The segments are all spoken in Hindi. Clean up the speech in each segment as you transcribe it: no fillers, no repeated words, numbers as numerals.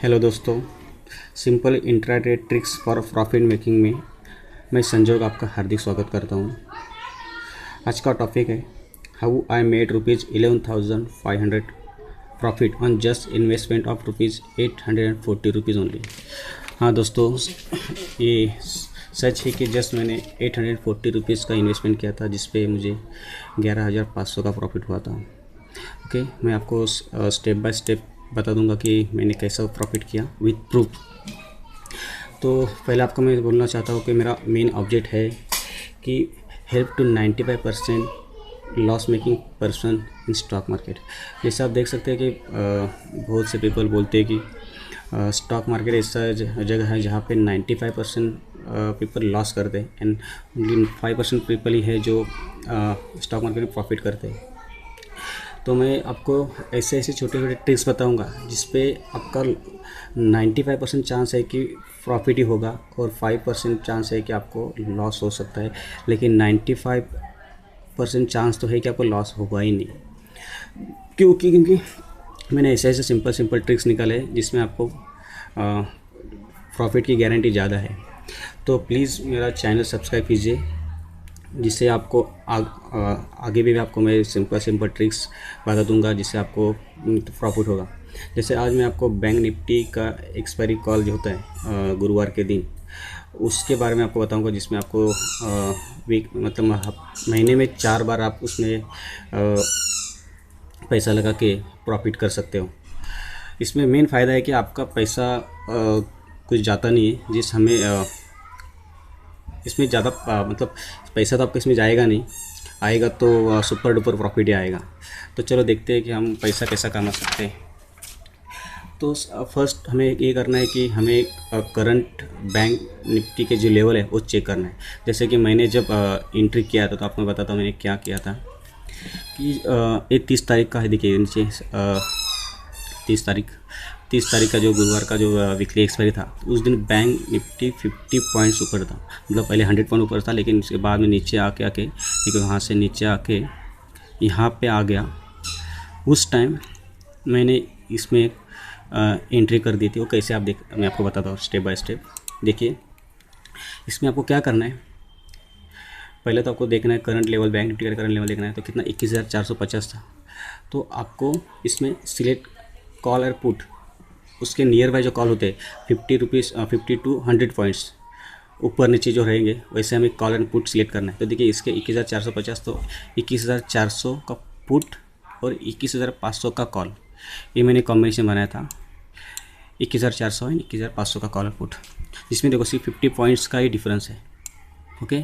हेलो दोस्तों, simple intraday tricks for profit making में मैं संजोग आपका हार्दिक स्वागत करता हूँ। आज का टॉपिक है how I made ₹11,500 profit on just investment of ₹840 only. हाँ दोस्तों, ये सच है कि जस्ट मैंने ₹840 का इन्वेस्टमेंट किया था, जिस पे मुझे 11,500 का प्रॉफिट हुआ था। ओके, मैं आपको स्टेप बाय स्टेप बता दूंगा कि मैंने कैसा प्रॉफिट किया विद प्रूफ। तो पहले आपको मैं बोलना चाहता हूँ कि मेरा मेन ऑब्जेक्ट है कि help to 95% loss making person in stock market. जैसे आप देख सकते हैं कि बहुत से पीपल बोलते हैं कि स्टॉक मार्केट ऐसा जगह है जहाँ पे 95% पीपल लॉस करते हैं एंड ओनली 5% पीपल ही है जो स्टॉक मार्केट में प्रॉफिट करते हैं। तो मैं आपको ऐसे ऐसे छोटे छोटे ट्रिक्स बताऊंगा जिस पे आपका 95% चांस है कि प्रॉफिट ही होगा और 5% चांस है कि आपको लॉस हो सकता है, लेकिन 95% चांस तो है कि आपको लॉस होगा ही नहीं। क्योंकि मैंने ऐसे ऐसे सिंपल ट्रिक्स निकाले जिसमें आपको प्रॉफिट की गारंटी ज़्यादा है। तो प्लीज़ मेरा चैनल सब्सक्राइब कीजिए, जिससे आपको आगे भी आपको मैं सिंपल ट्रिक्स बता दूंगा जिससे आपको प्रॉफिट होगा। जैसे आज मैं आपको बैंक निफ्टी का एक्सपायरी कॉल जो होता है गुरुवार के दिन, उसके बारे में आपको बताऊंगा, जिसमें आपको वीक मतलब महीने में 4 बार आप उसमें पैसा लगा के प्रॉफिट कर सकते हो। इसमें मेन फ़ायदा है कि आपका पैसा कुछ जाता नहीं है, जिस हमें इसमें ज़्यादा मतलब पैसा तो आपका इसमें जाएगा नहीं, आएगा तो सुपर डुपर प्रॉफिट ही आएगा। तो चलो देखते हैं कि हम पैसा कैसा कमा सकते हैं। तो फर्स्ट हमें ये करना है कि हमें करंट बैंक निफ्टी के जो लेवल है वो चेक करना है। जैसे कि मैंने जब एंट्री किया था तो आपको बताता हूँ मैंने क्या किया था कि ये 30 तारीख का है, देखिए नीचे 30 तारीख का जो गुरुवार का जो वीकली एक्सपायरी था, उस दिन बैंक निफ्टी 50 पॉइंट्स ऊपर था। मतलब पहले 100 पॉइंट ऊपर था, लेकिन उसके बाद में नीचे आके देखिए वहाँ से नीचे आके यहाँ पे आ गया। उस टाइम मैंने इसमें एंट्री कर दी थी। वो कैसे मैं आपको बताता हूँ स्टेप बाय स्टेप। देखिए इसमें आपको क्या करना है, पहले तो आपको देखना है करंट लेवल, बैंक निफ्टी का करंट लेवल देखना है। तो कितना 21,450 था। तो आपको इसमें सिलेक्ट कॉल और पुट, उसके नियर बाय जो कॉल होते हैं ₹50 टू 100 पॉइंट्स ऊपर नीचे जो रहेंगे, वैसे हमें कॉल एंड पुट सिलेक्ट करना है। तो देखिए इसके 21,450, तो 21,400 का पुट और 21,500 का कॉल, ये मैंने कॉम्बिनेशन बनाया था। 21,400 एंड 21,500 का कॉल और पुट, जिसमें देखो सिर्फ 50 पॉइंट्स का ही डिफरेंस है। ओके,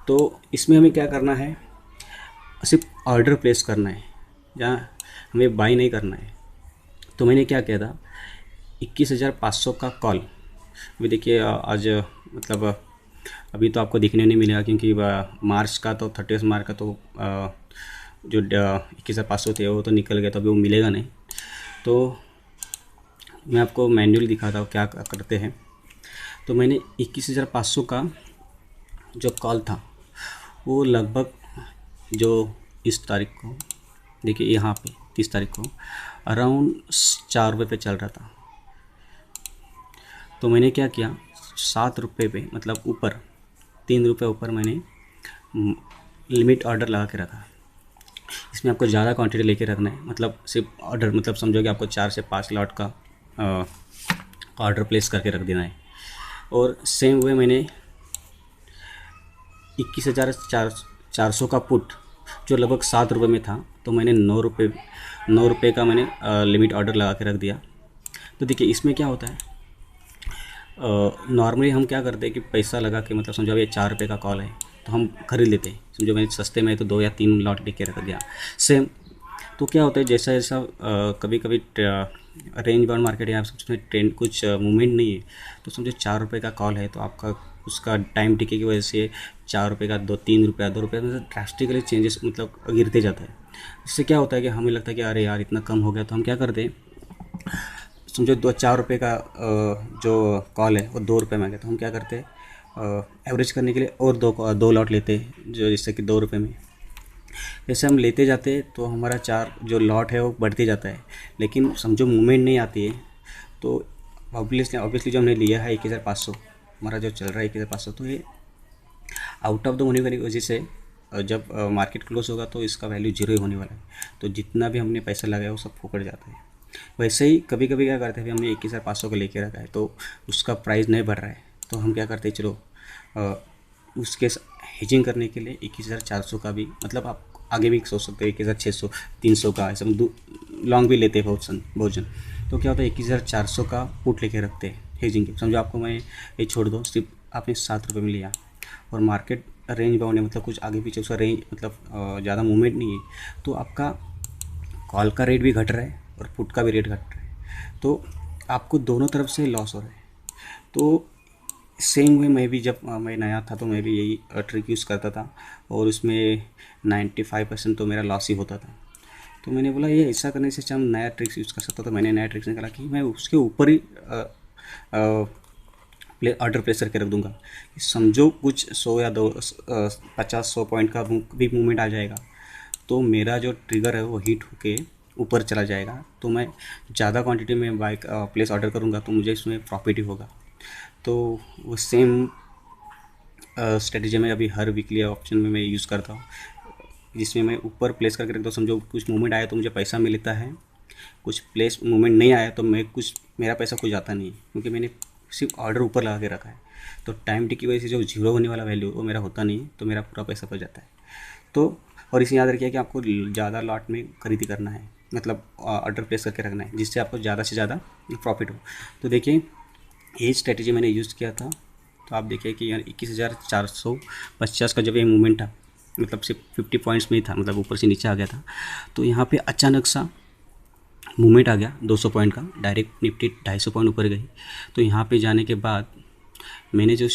तो इसमें हमें क्या करना है, सिर्फ ऑर्डर प्लेस करना है, जहाँ हमें बाई नहीं करना है। तो मैंने क्या किया था, 21,500 का कॉल। अभी देखिए आज मतलब अभी तो आपको दिखने नहीं मिलेगा, क्योंकि मार्च का तो 31 मार्च का तो जो 21,500 थे वो तो निकल गया, तो अभी वो मिलेगा नहीं। तो मैं आपको मैन्युअली दिखाता हूँ क्या करते हैं। तो मैंने 21,500 का जो कॉल था वो लगभग जो इस तारीख को, देखिए यहाँ पे 30 तारीख को अराउंड 4 रुपये पे चल रहा था। तो मैंने क्या किया, 7 रुपये पे मतलब ऊपर 3 रुपये ऊपर मैंने लिमिट ऑर्डर लगा के रखा। इसमें आपको ज़्यादा क्वांटिटी लेके रखना है, मतलब सिर्फ ऑर्डर मतलब समझो कि आपको 4 से 5 लॉट का ऑर्डर प्लेस करके रख देना है। और सेम वे मैंने 21,400 का पुट जो लगभग 7 रुपये में था, तो मैंने 9 रुपये का मैंने लिमिट ऑर्डर लगा के रख दिया। तो देखिए इसमें क्या होता है, नॉर्मली हम क्या करते हैं कि पैसा लगा के मतलब समझो ये 4 रुपये का कॉल है तो हम खरीद लेते हैं। समझो मैंने सस्ते में तो 2 या 3 लॉट लेके रख दिया सेम। तो क्या होता है, जैसा जैसा कभी कभी रेंज बाउंड मार्केट है, उसमें ट्रेंड कुछ मूवमेंट नहीं है, तो समझो 4 रुपये का कॉल है तो आपका उसका टाइम टिके की वजह से 4 रुपये का 3 रुपया 2 रुपये मतलब ड्रास्टिकली चेंजेस मतलब गिरते जाता है। इससे क्या होता है कि हमें लगता है कि अरे यार इतना कम हो गया, तो हम क्या करते हैं, समझो 4 रुपये का जो कॉल है वो 2 रुपये में आ गया, तो हम क्या करते हैं, एवरेज करने के लिए और दो लॉट लेते हैं, जो जैसे कि 2 रुपये में। जैसे हम लेते जाते हैं तो हमारा 4 जो लॉट है वो बढ़ते जाता है, लेकिन समझो मूवमेंट नहीं आती है तो ऑब्वियसली जो हमने लिया है 21,500, हमारा जो चल रहा है 21,500, तो ये आउट ऑफ द होने की वजह से जब मार्केट क्लोज होगा तो इसका वैल्यू जीरो ही होने वाला है। तो जितना भी हमने पैसा लगाया वो सब फोकट जाता है। वैसे ही कभी कभी क्या करते हैं, हमने 21,500 का लेके रखा है तो उसका प्राइस नहीं बढ़ रहा है, तो हम क्या करते हैं, चलो उसके हेजिंग करने के लिए 21,400 का भी, मतलब आप आगे भी सोच सकते हो 21,600, 300 का, ऐसा लॉन्ग भी लेते हैं बहुत जन। तो क्या होता है 21,400 का पुट लेके रखते हैं हेजिंग के। समझो आपको मैं ये छोड़ दो, सिर्फ आपने 7 रुपये में लिया और मार्केट रेंज बाउंड है, मतलब कुछ आगे पीछे उसका रेंज, मतलब ज़्यादा मूवमेंट नहीं है, तो आपका कॉल का रेट भी घट रहा है और पुट का भी रेट घट रहा है, तो आपको दोनों तरफ से लॉस हो रहा है। तो सेम वे मैं भी जब मैं नया था तो मैं भी यही ट्रिक यूज़ करता था और उसमें 95% तो मेरा लॉस ही होता था। तो मैंने बोला ये ऐसा करने से अच्छा हम नया ट्रिक्स यूज़ कर सकता, तो मैंने नया ट्रिक्स निकाला कि मैं उसके ऊपर ही ऑर्डर प्लेस करके रख दूंगा। समझो कुछ 100 या 50-100 पॉइंट का भी मूवमेंट आ जाएगा तो मेरा जो ट्रिगर है वो हिट होके ऊपर चला जाएगा, तो मैं ज़्यादा क्वांटिटी में बाइक प्लेस ऑर्डर करूँगा तो मुझे इसमें प्रॉफिट ही होगा। तो वो सेम स्ट्रेटजी में अभी हर वीकली ऑप्शन में मैं यूज़ करता हूँ, जिसमें मैं ऊपर प्लेस करके रखता हूँ। समझो कुछ मूवमेंट आया तो मुझे पैसा मिलता है, कुछ प्लेस मूवमेंट नहीं आया तो मेरा पैसा कुछ जाता नहीं है, क्योंकि मैंने सिर्फ ऑर्डर ऊपर लगा के रखा है। तो टाइम टिक की वजह से जो जीरो होने वाला वैल्यू वो मेरा होता नहीं है, तो मेरा पूरा पैसा बच जाता है। तो और इसे याद रखिए कि आपको ज़्यादा लॉट में खरीदी करना है, मतलब ऑर्डर प्लेस करके रखना है, जिससे आपको ज़्यादा से ज़्यादा प्रॉफिट हो। तो देखिए ये स्ट्रेटजी मैंने यूज़ किया था, तो आप देखिए कि यार 21,450 का जब ये मूवमेंट था, मतलब सिर्फ 50 पॉइंट्स में ही था, मतलब ऊपर से नीचे आ गया था, तो यहाँ पे अचानक सा मूवमेंट आ गया 200 पॉइंट का, डायरेक्ट निफ्टी 250 पॉइंट ऊपर गई। तो यहाँ पे जाने के बाद मैंने जो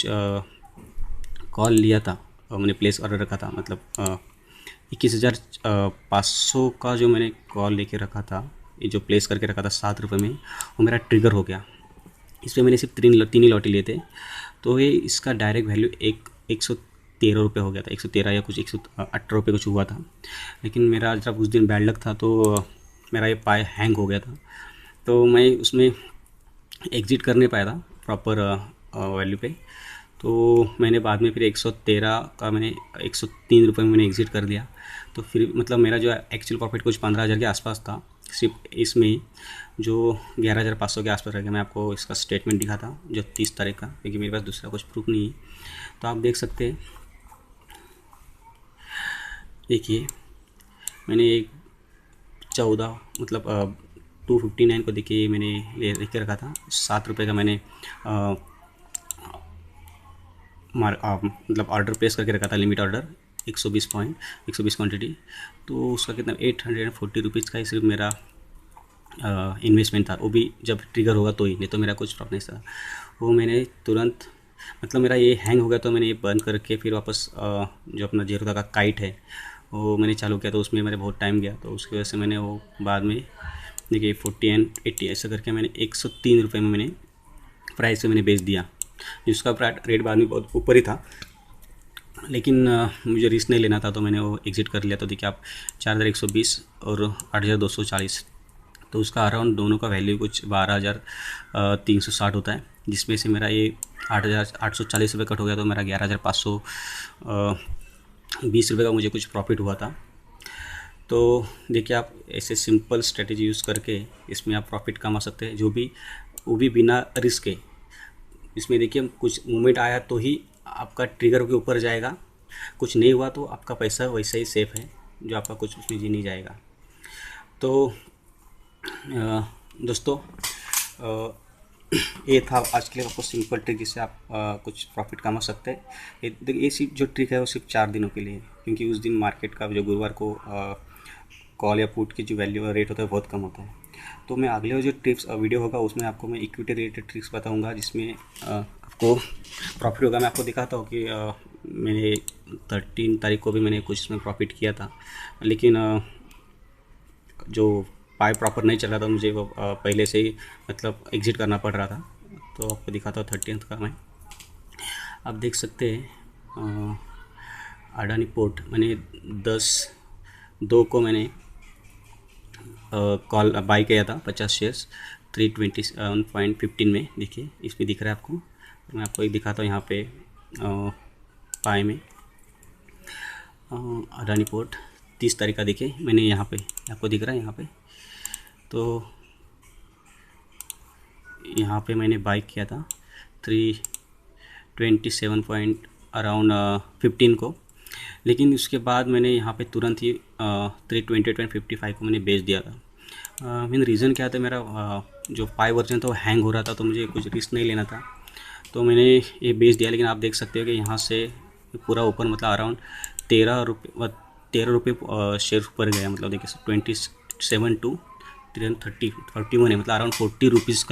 कॉल लिया था, मैंने प्लेस ऑर्डर रखा था, मतलब 21,500 का जो मैंने कॉल लेके रखा था, ये जो प्लेस करके रखा था 7 रुपये में, वो मेरा ट्रिगर हो गया। इस पर मैंने सिर्फ तीन ही लॉटी लिए थे, तो ये इसका डायरेक्ट वैल्यू 113 रुपये हो गया था, 113 या कुछ 118 रुपये कुछ हुआ था। लेकिन मेरा जब उस दिन बैड लक था तो मेरा ये पाई हैंग हो गया था, तो मैं उसमें एग्ज़िट कर नहीं पाया था प्रॉपर वैल्यू पे। तो मैंने बाद में फिर 113 का मैंने 103 रुपये में मैंने एग्ज़िट कर दिया। तो फिर मतलब मेरा जो एक्चुअल प्रॉफिट कुछ 15,000 के आसपास था, सिर्फ इसमें ही जो 11,500 के आसपास रह गया। मैं आपको इसका स्टेटमेंट दिखा था जो 30 तारीख का, क्योंकि मेरे पास दूसरा कुछ प्रूफ नहीं है। तो आप देख सकते हैं, देखिए मैंने एक 14 मतलब 259 को देखिए मैंने लेके रखा था, 7 रुपये का मैंने मतलब ऑर्डर प्लेस करके रखा था, लिमिट ऑर्डर 120 क्वांटिटी। तो उसका कितना 840 रुपीज़ का ही सिर्फ मेरा इन्वेस्टमेंट था, वो भी जब ट्रिगर होगा तो ही, नहीं तो मेरा कुछ प्रॉफिट नहीं था। वो मैंने तुरंत, मतलब मेरा ये हैंग हो गया तो मैंने ये बंद करके फिर वापस जो अपना जेरोदा का काइट है वो मैंने चालू किया, तो उसमें मेरे बहुत टाइम गया, तो उसकी वजह से मैंने वो बाद में देखिए 40 एंड 80 ऐसा करके मैंने 103 रुपये में मैंने प्राइस से मैंने बेच दिया, जिसका रेट बाद में बहुत ऊपर ही था, लेकिन मुझे रिस्क नहीं लेना था तो मैंने वो एग्ज़िट कर लिया। तो देखिए आप 4,120 और 8,240, तो उसका अराउंड दोनों का वैल्यू कुछ 12,360 होता है, जिसमें से मेरा ये 8,840 रुपये कट हो गया, तो मेरा 11,520 रुपये का मुझे कुछ प्रॉफिट हुआ था। तो देखिए आप ऐसे सिंपल स्ट्रेटजी यूज़ करके इसमें आप प्रॉफिट कमा सकते हैं, वो भी बिना रिस्क के। इसमें देखिए कुछ मूवमेंट आया तो ही आपका ट्रिगर के ऊपर जाएगा, कुछ नहीं हुआ तो आपका पैसा वैसे ही सेफ है, जो आपका कुछ उसमें जी नहीं जाएगा। तो दोस्तों ये था आज के लिए आपको सिंपल ट्रिक, जिससे आप कुछ प्रॉफिट कमा सकते हैं। ये सिर्फ जो ट्रिक है वो सिर्फ 4 दिनों के लिए, क्योंकि उस दिन मार्केट का जो गुरुवार को कॉल या पुट की जो वैल्यू रेट होता है बहुत कम होता है। तो मैं अगले जो ट्रिक्स वीडियो होगा उसमें आपको मैं इक्विटी रिलेटेड ट्रिक्स बताऊंगा, जिसमें आपको प्रॉफिट होगा। मैं आपको दिखाता हूँ कि मैंने 13 तारीख को भी मैंने कुछ इसमें प्रॉफिट किया था, लेकिन जो पाई प्रॉपर नहीं चल रहा था, मुझे वो पहले से ही मतलब एग्ज़िट करना पड़ रहा था। तो आपको दिखाता हूँ 30th का मैं, आप देख सकते हैं अडानी पोर्ट मैंने 10/2 को मैंने कॉल बाई किया था 50 शेयर्स, 327.15 में, देखिए इसमें दिख रहा है आपको। मैं आपको एक दिखाता हूँ यहाँ पे पाई में अडानी पोर्ट 30 तारीख का, देखिए मैंने यहाँ पे आपको दिख रहा है यहाँ पे, तो यहाँ पे मैंने बाई किया था 327 पॉइंट अराउंड 15 को, लेकिन उसके बाद मैंने यहाँ पे तुरंत ही 320.55 को मैंने बेच दिया था। मेन रीज़न क्या था, मेरा जो पाई वर्जन था वो हैंग हो रहा था, तो मुझे कुछ रिस्क नहीं लेना था, तो मैंने ये बेच दिया। लेकिन आप देख सकते हो कि यहाँ से पूरा ऊपर मतलब अराउंड 13 रुपये शेयर ऊपर गया, मतलब देखिए 27 टू 31 है, मतलब अराउंड 14 रुपीज़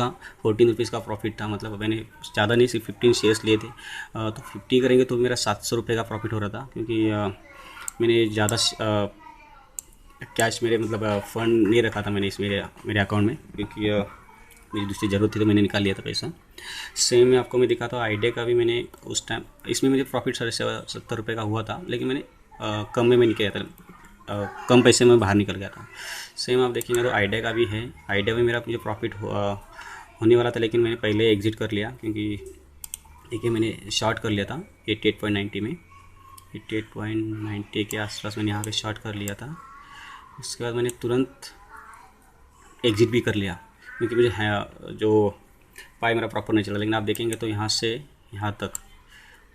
का प्रॉफिट था। मतलब मैंने ज़्यादा नहीं, सिर्फ 15 शेयर्स लिए थे, तो 50 करेंगे तो मेरा 700 रुपये का प्रॉफिट हो रहा था, क्योंकि मैंने ज़्यादा कैश मेरे मतलब फ़ंड नहीं रखा था मैंने इस मेरे अकाउंट में, क्योंकि मेरी दूसरी ज़रूरत थी तो मैंने निकाल लिया था पैसा। सेम मैं आपको दिखाता हूँ आइडिया का भी, मैंने उस टाइम इसमें मुझे प्रॉफिट 70 का हुआ था, लेकिन मैंने कम में निकल गया था, कम पैसे में बाहर निकल गया था। सेम आप देखेंगे तो आइडिया का भी है, आइडिया में मेरा मुझे प्रॉफिट होने वाला था, लेकिन मैंने पहले एग्जिट कर लिया, क्योंकि देखिए मैंने शॉर्ट कर लिया था 88.90 में, 88.90 के आसपास मैंने यहाँ पे शॉर्ट कर लिया था। उसके बाद मैंने तुरंत एग्जिट भी कर लिया, क्योंकि मुझे जो पाई मेरा प्रॉपर नहीं चला। लेकिन आप देखेंगे तो यहाँ से यहाँ तक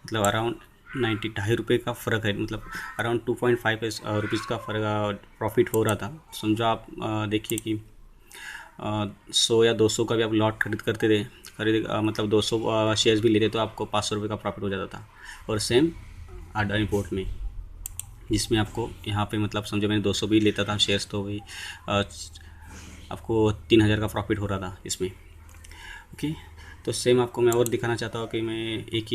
मतलब अराउंड 92 रुपये का फ़र्क है, मतलब अराउंड 2.5 रुपीज़ का फ़र्क प्रॉफिट हो रहा था। समझो आप देखिए कि 100 या 200 का भी आप लॉट मतलब 200 शेयर्स भी लेते तो आपको 500 रुपये का प्रॉफिट हो जाता था। और सेम अडानी पोर्ट में, जिसमें आपको यहाँ पे मतलब समझो मैंने 200 भी लेता था शेयर्स, तो वही आपको 3000 का प्रॉफिट हो रहा था इसमें। ओके, तो सेम आपको मैं और दिखाना चाहता हूँ कि मैं एक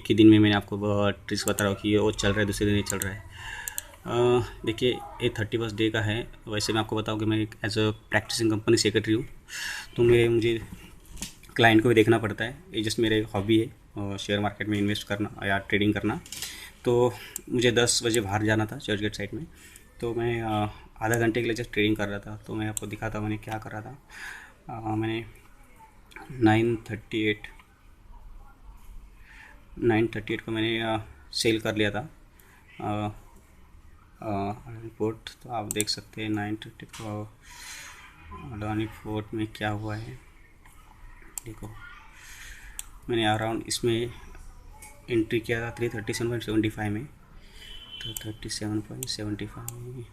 ही दिन में मैंने आपको ट्रिक्स बता रहा हूँ कि ये वो चल रहा है, दूसरे दिन नहीं चल रहा है। देखिए ये 31 डे का है। वैसे मैं आपको बताऊँ कि मैं as a practicing company secretary हूँ, तो मुझे क्लाइंट को भी देखना पड़ता है। ये जस्ट मेरे हॉबी है शेयर मार्केट में इन्वेस्ट करना या ट्रेडिंग करना। तो मुझे 10 बजे बाहर जाना था चर्च गेट साइड में, तो मैं आधा घंटे के लिए जस्ट ट्रेडिंग कर रहा था। तो मैं आपको दिखाता मैंने क्या कर रहा था। मैंने 9:38 को मैंने सेल कर लिया था अडानी पोर्ट। तो आप देख सकते हैं 9:30 को अडानी पोर्ट में क्या हुआ है। देखो मैंने अराउंड इसमें एंट्री किया था 337.75 में, तो 37.75 में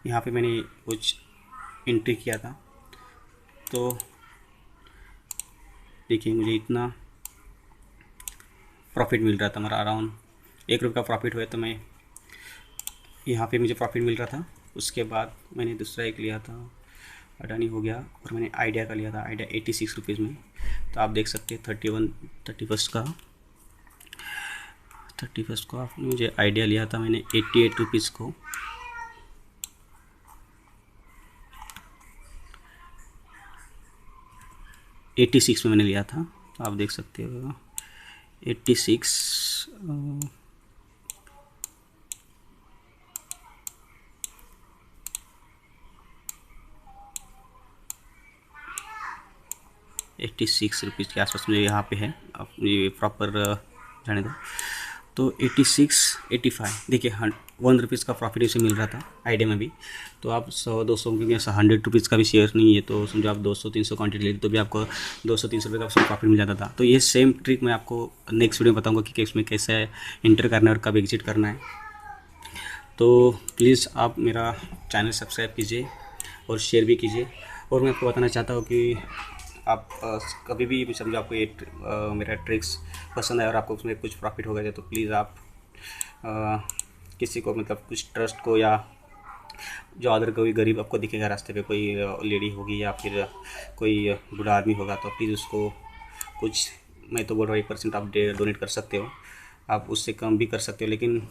यहाँ पे मैंने कुछ एंट्री किया था। तो देखिए मुझे इतना प्रॉफिट मिल रहा था, हमारा अराउंड 1 रुपये का प्रॉफिट हुआ। तो मैं यहाँ पे मुझे प्रॉफिट मिल रहा था। उसके बाद मैंने दूसरा एक लिया था, अडानी हो गया, और मैंने आइडिया का लिया था, आइडिया 86 रुपीज़ में। तो आप देख सकते हैं 31 को आपने मुझे आइडिया लिया था मैंने 88 रुपीज़ को। $86 में मैंने लिया था। तो आप देख सकते हो 86 86 रुपीज़ के आसपास मुझे यहाँ पे है। आप मुझे प्रॉपर जाने दो। तो 86 85 देखिए 1 रुपीज़ का प्रॉफिट इसे मिल रहा था आइडिया में भी। तो आप 100-200 क्योंकि 100 रुपीज़ का भी शेयर नहीं है, तो समझो आप 200-300 क्वान्टिटी लेते तो भी आपको 200-300 रुपये का प्रॉफिट मिल जाता था। तो ये सेम ट्रिक मैं आपको नेक्स्ट वीडियो में बताऊँगा कि इसमें कैसे एंटर करना है और कब एग्जिट करना है। तो प्लीज़ आप मेरा चैनल सब्सक्राइब कीजिए और शेयर भी कीजिए। और मैं आपको बताना चाहता हूँ कि आप कभी भी समझो आपको ये मेरा ट्रिक्स पसंद है और आपको उसमें कुछ प्रॉफिट हो गया तो प्लीज़ आप किसी को मतलब कुछ ट्रस्ट को, या जो अदर कोई गरीब आपको दिखेगा रास्ते पे, कोई लेडी होगी या फिर कोई बूढ़ा आदमी होगा, तो प्लीज़ उसको कुछ, मैं तो बोल रहा हूँ 1% आप डोनेट कर सकते हो। आप उससे कम भी कर सकते हो, लेकिन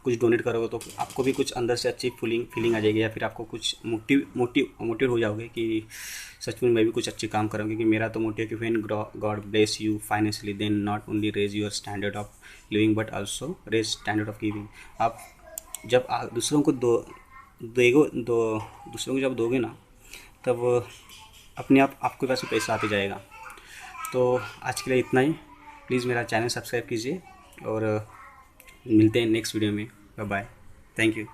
कुछ डोनेट करोगे तो आपको भी कुछ अंदर से अच्छी फीलिंग आ जाएगी, या फिर आपको कुछ मोटिव हो जाओगे कि सच में मैं भी कुछ अच्छे काम करूँ। क्योंकि मेरा तो मोटिव कि when God bless you financially then not only raise your standard of living but also raise standard of giving. आप जब दूसरों को दूसरों को जब दोगे ना, तब अपने आप आपके पास पैसा आते जाएगा। तो आज के लिए इतना ही। प्लीज़ मेरा चैनल सब्सक्राइब कीजिए और मिलते हैं नेक्स्ट वीडियो में। Bye bye. Thank you.